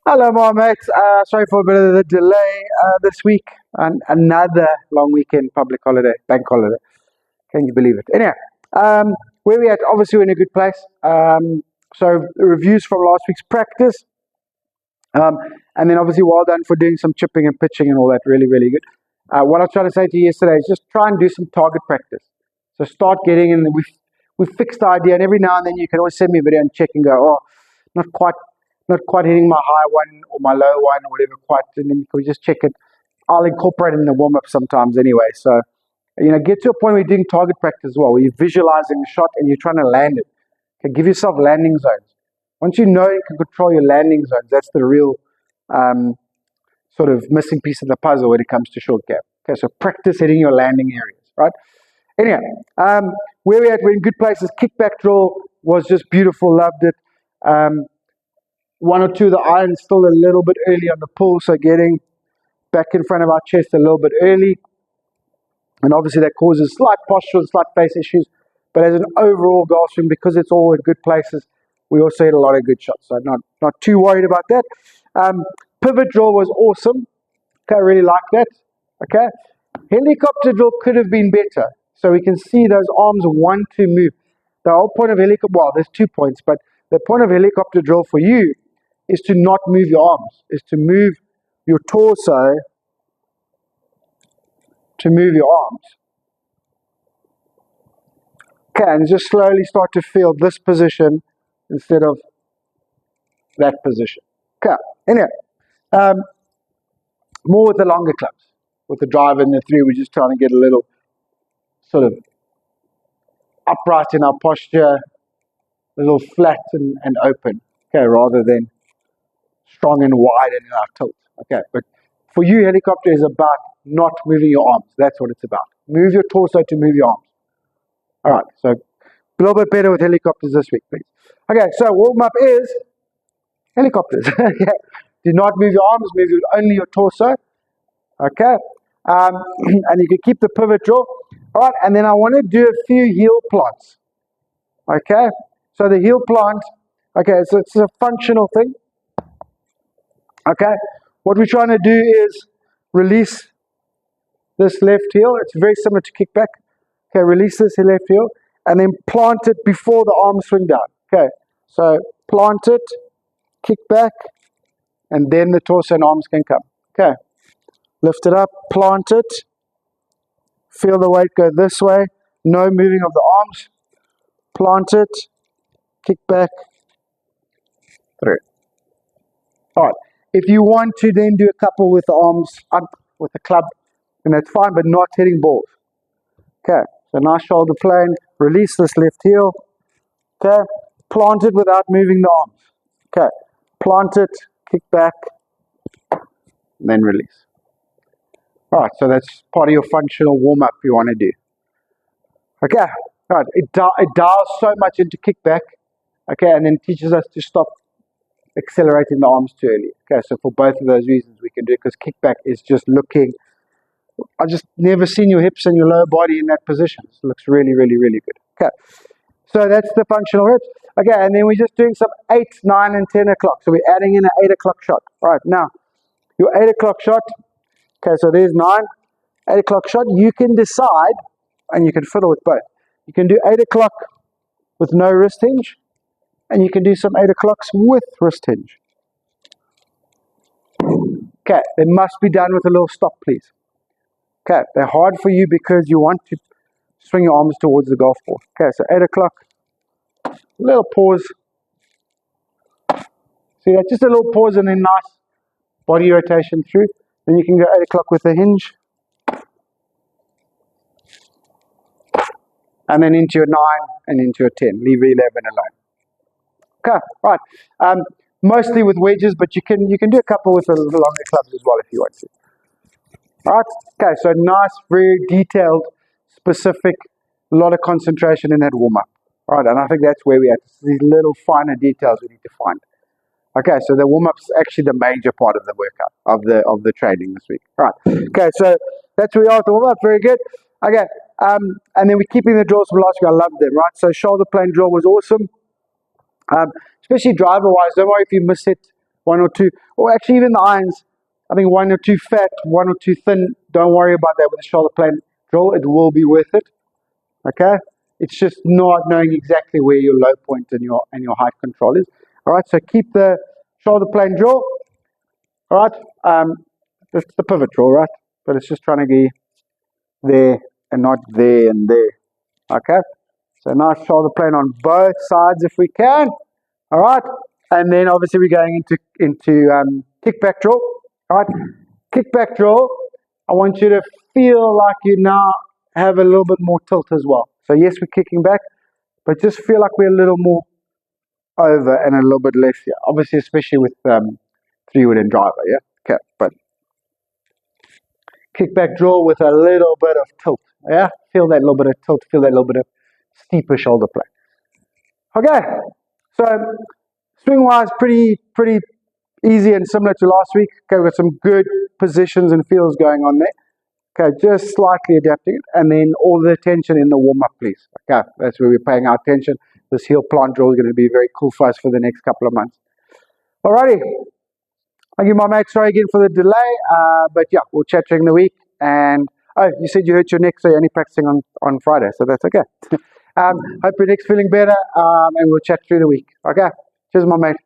Hello, my mates. Sorry for a bit of the delay this week. And another long weekend, public holiday, bank holiday. Can you believe it? Anyway, um, where we at? Obviously, we're in a good place. So the reviews from last week's practice, um, and then obviously well done for doing some chipping and pitching and all that. Really, really good. What I was trying to say to you yesterday is just try and do some target practice. So start getting in. We fixed the idea, and every now and then you can always send me a video and check and go, oh, not quite not quite hitting my high one or my low one or whatever quite, and then we just check it. I'll incorporate it in the warm up sometimes anyway. So get to a point where you're doing target practice as well, where you're visualizing the shot and you're trying to land it. Okay, give yourself landing zones. Once you know you can control your landing zones, that's the real um, sort of missing piece of the puzzle when it comes to short game. Okay, so practice hitting your landing areas, right? Anyway, where we're at, we're in good places. Kickback drill was just beautiful, loved it. One or two of the irons still a little bit early on the pull, so getting back in front of our chest a little bit early. And obviously that causes slight postural, slight face issues. But as an overall golf swing, because it's all in good places, we also hit a lot of good shots. So not too worried about that. Pivot drill was awesome. Okay, I really like that. Okay. Helicopter drill could have been better. So we can see those arms want to move. The whole point of helicopter, well, there's 2 points, but the point of helicopter drill for you is to not move your arms, is to move your torso to move your arms. Okay, and just slowly start to feel this position instead of that position. Okay, anyway, more with the longer clubs. With the driver and the three, we're just trying to get a little sort of upright in our posture, a little flat and open, okay, rather than strong and wide and in our tilt. Okay, but for you, helicopter is about not moving your arms. That's what it's about. Move your torso to move your arms. All right, so a little bit better with helicopters this week, please. Okay, so warm up is helicopters. Okay, do not move your arms, move only your torso. Okay, and you can keep the pivot drill. All right, and then I want to do a few heel plants. Okay, so the heel plant, okay, so it's a functional thing. Okay, what we're trying to do is release this left heel. It's very similar to kickback. Okay, release this left heel and then plant it before the arms swing down. Okay, so plant it, kick back, and then the torso and arms can come. Okay, lift it up, plant it, feel the weight go this way, no moving of the arms, plant it, kick back, through. All right. If you want to then do a couple with the arms up with the club, then that's fine, but not hitting balls. Okay, so nice shoulder plane, release this left heel. Okay, plant it without moving the arms. Okay, plant it, kick back, and then release. All right, so that's part of your functional warm-up you want to do. Okay, all right, it dials so much into kickback, okay, and then teaches us to stop accelerating the arms too early. Okay, so for both of those reasons we can do it, because kickback is just looking, I've just never seen your hips and your lower body in that position. It looks really, really, really good. Okay, so that's the functional reps. Okay, and then we're just doing some 8, 9, and 10 o'clock. So we're adding in an 8 o'clock shot. All right, now, your 8 o'clock shot, okay, so there's 9, 8 o'clock shot. You can decide, and you can fiddle with both. You can do 8 o'clock with no wrist hinge, and you can do some 8 o'clocks with wrist hinge. Okay, they must be done with a little stop, please. Okay, they're hard for you because you want to swing your arms towards the golf ball. Okay, so 8 o'clock, little pause. See that? Just a little pause and then nice body rotation through. Then you can go 8 o'clock with a hinge. And then into your 9 and into your 10. Leave 11 alone. Okay, right. Mostly with wedges, but you can do a couple with the longer clubs as well if you want to. All right. Okay, so nice, very detailed, specific, a lot of concentration in that warm-up. All right, and I think that's where we're at. These little finer details we need to find. Okay, so the warm-up's actually the major part of the workout, of the training this week. All right. Okay, so that's where we are with the warm-up. Very good. Okay, and then we're keeping the drills from last week. I loved them, right? So shoulder plane drill was awesome. Especially driver-wise, don't worry if you miss it one or two, or actually even the irons, I think one or two fat, one or two thin. Don't worry about that with the shoulder plane drill. It will be worth it. Okay, it's just not knowing exactly where your low point and your height control is. All right, so keep the shoulder plane drill. All right, it's the pivot drill, right? But it's just trying to be there and not there and there. Okay, so nice shoulder plane on both sides if we can. All right, and then obviously we're going into kickback drill. All right, kickback drill. I want you to feel like you now have a little bit more tilt as well. So yes, we're kicking back, but just feel like we're a little more over and a little bit less here. Obviously, especially with 3-wood and driver, yeah? Okay, but kickback drill with a little bit of tilt, yeah? Feel that little bit of tilt, feel that little bit of steeper shoulder plane. Okay, so swing-wise, pretty easy and similar to last week. Okay, we've got some good positions and feels going on there. Okay, just slightly adapting it, and then all the attention in the warm-up, please. Okay, that's where we're paying our attention. This heel plant drill is going to be very cool for us for the next couple of months. Alrighty, thank you, my mate. Sorry again for the delay, but yeah, we'll chat during the week. And oh, you said you hurt your neck, so you're only practicing on Friday, so that's okay. Hope your neck's feeling better, and we'll chat through the week. Okay, cheers, my mate.